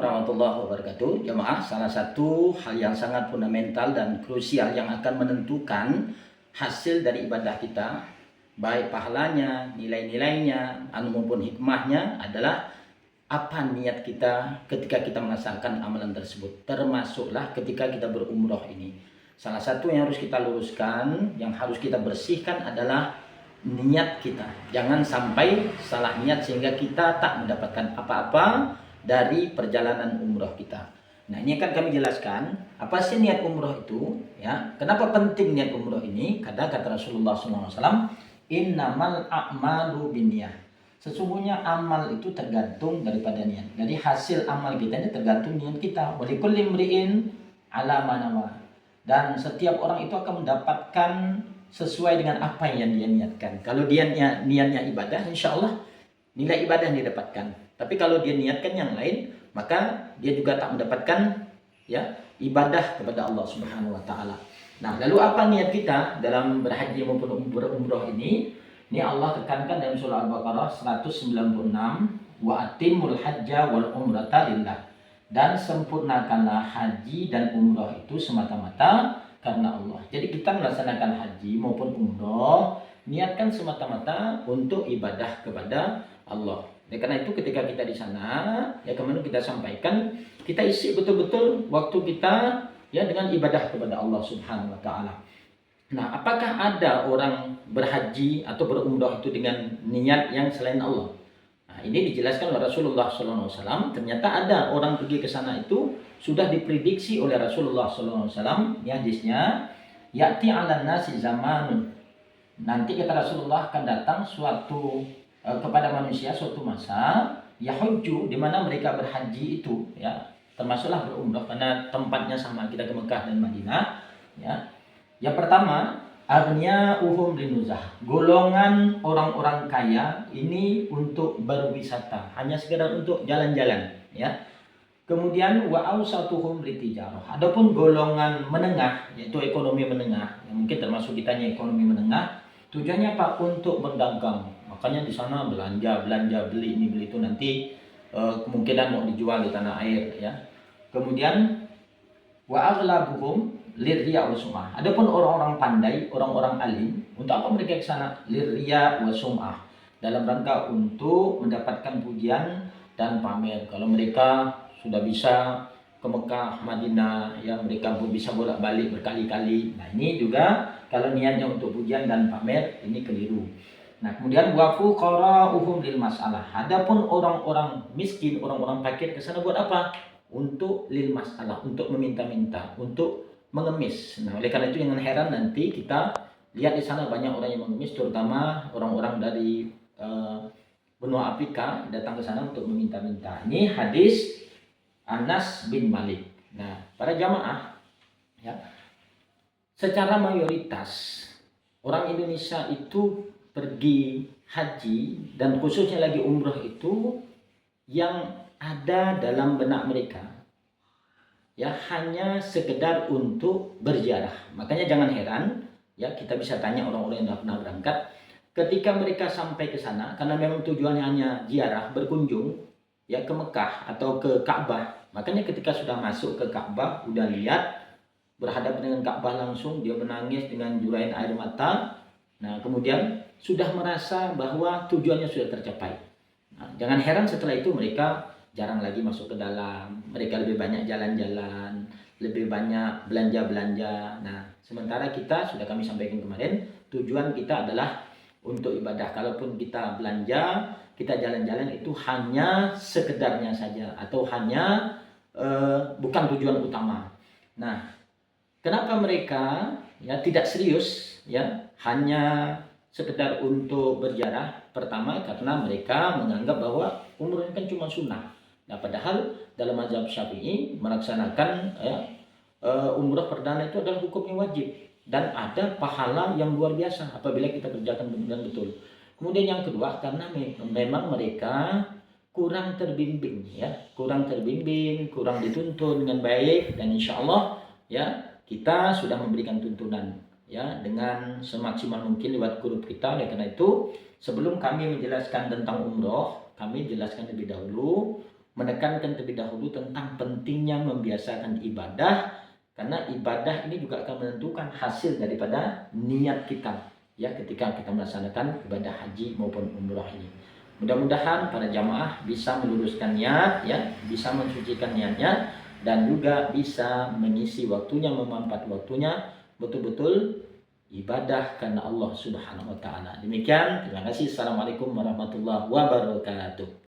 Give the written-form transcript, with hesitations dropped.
warahmatullahi wabarakatuh. Jemaah, salah satu hal yang sangat fundamental dan krusial yang akan menentukan hasil dari ibadah kita, baik pahalanya, nilai-nilainya, maupun hikmahnya adalah apa niat kita ketika kita melaksanakan amalan tersebut. Termasuklah ketika kita berumroh ini. Salah satu yang harus kita luruskan, yang harus kita bersihkan adalah niat kita. Jangan sampai salah niat sehingga kita tak mendapatkan apa-apa dari perjalanan umroh kita. Nah, ini akan kami jelaskan apa sih niat umroh itu, ya. Kenapa penting niat umroh ini? Karena kata Rasulullah SAW, innamal a'malu binniyah. Sesungguhnya amal itu tergantung daripada niat. Jadi hasil amal kita ini tergantung niat kita. Walikulli imri'in ala ma nawa. Dan setiap orang itu akan mendapatkan sesuai dengan apa yang dia niatkan. Kalau dia niatnya ibadah, insya Allah nilai ibadah yang didapatkan. Tapi kalau dia niatkan yang lain, maka dia juga tak mendapatkan ya ibadah kepada Allah Subhanahu wa taala. Nah, lalu apa niat kita dalam berhaji maupun berumroh ini? Ini Allah tekankan dalam surah Al-Baqarah 196, wa atimul hajja wal umrata lillah. Dan sempurnakanlah haji dan umroh itu semata-mata karena Allah. Jadi kita melaksanakan haji maupun umroh, niatkan semata-mata untuk ibadah kepada Allah. Ya, karena itu ketika kita di sana, ya kemarin kita sampaikan, kita isi betul-betul waktu kita ya dengan ibadah kepada Allah Subhanahu wa taala. Nah, apakah ada orang berhaji atau berumrah itu dengan niat yang selain Allah? Nah, ini dijelaskan oleh Rasulullah SAW. Ternyata ada orang pergi ke sana itu sudah diprediksi oleh Rasulullah SAW. Ini hadisnya, ya'ti 'alan nasi zamanun. Nanti kata Rasulullah akan datang kepada manusia suatu masa yahujju, di mana mereka berhaji itu ya, termasuklah berumrah karena tempatnya sama, kita ke Mekah dan Madinah ya. Yang pertama, aghniya'uhum linuzah, golongan orang-orang kaya ini untuk berwisata, hanya sekedar untuk jalan-jalan ya. Kemudian wa ausatuhum litijarah, adapun golongan menengah yaitu ekonomi menengah, yang mungkin termasuk kitanya ekonomi menengah, tujuannya apa? Untuk berdagang. Makanya di sana belanja, beli ini beli itu, nanti kemungkinan mau dijual di tanah air ya. Kemudian wa aghlabuhum lirriya wa sum'ah. Adapun orang-orang pandai, orang-orang alim, untuk apa mereka ke sana? Lirriya wa sum'ah. Dalam rangka untuk mendapatkan pujian dan pamer. Kalau mereka sudah bisa ke Mekah, Madinah, ya mereka pun bisa bolak-balik berkali-kali. Nah, ini juga kalau niatnya untuk pujian dan pamer, ini keliru. Nah, kemudian wa fuqara'uhum lil masalah. Adapun orang-orang miskin, orang-orang fakir ke sana buat apa? Untuk lil masalah, untuk meminta-minta, untuk mengemis. Nah, oleh karena itu jangan heran nanti kita lihat di sana banyak orang yang mengemis, terutama orang-orang dari benua Afrika datang ke sana untuk meminta-minta. Ini hadis Anas bin Malik. Nah, para jamaah ya, secara mayoritas orang Indonesia itu pergi haji dan khususnya lagi umroh itu yang ada dalam benak mereka ya hanya sekedar untuk berziarah. Makanya jangan heran ya, kita bisa tanya orang-orang yang pernah berangkat, ketika mereka sampai ke sana karena memang tujuannya hanya ziarah, berkunjung ya ke Mekah atau ke Ka'bah. Makanya ketika sudah masuk ke Ka'bah, udah lihat berhadapan dengan Ka'bah langsung, dia menangis dengan jurayan air mata. Nah, kemudian sudah merasa bahwa tujuannya sudah tercapai. Nah, jangan heran setelah itu mereka jarang lagi masuk ke dalam, mereka lebih banyak jalan-jalan, lebih banyak belanja-belanja. Nah, sementara kita sudah kami sampaikan kemarin, tujuan kita adalah untuk ibadah. Kalaupun kita belanja, kita jalan-jalan itu hanya sekedarnya saja atau hanya bukan tujuan utama. Nah, kenapa mereka ya tidak serius ya hanya sekedar untuk berziarah? Pertama, karena mereka menganggap bahwa umroh ini kan cuma sunnah. Nah, padahal dalam mazhab Syafi'i melaksanakan umroh perdana itu adalah hukumnya wajib dan ada pahala yang luar biasa apabila kita kerjakan dengan betul. Kemudian yang kedua, karena memang mereka kurang terbimbing ya, kurang dituntun dengan baik, dan insya Allah ya kita sudah memberikan tuntunan ya dengan semaksimal mungkin lewat grup kita. Oleh karena itu, sebelum kami menjelaskan tentang umroh, kami jelaskan lebih dahulu menekankan terlebih dahulu tentang pentingnya membiasakan ibadah, karena ibadah ini juga akan menentukan hasil daripada niat kita ya ketika kita melaksanakan ibadah haji maupun umroh ini. Mudah-mudahan para jamaah bisa meluruskan niat ya, bisa mensucikan niatnya, dan juga bisa mengisi waktunya, memanfaat waktunya betul-betul ibadah karena Allah Subhanahu wa taala. Demikian, terima kasih. Assalamualaikum warahmatullahi wabarakatuh.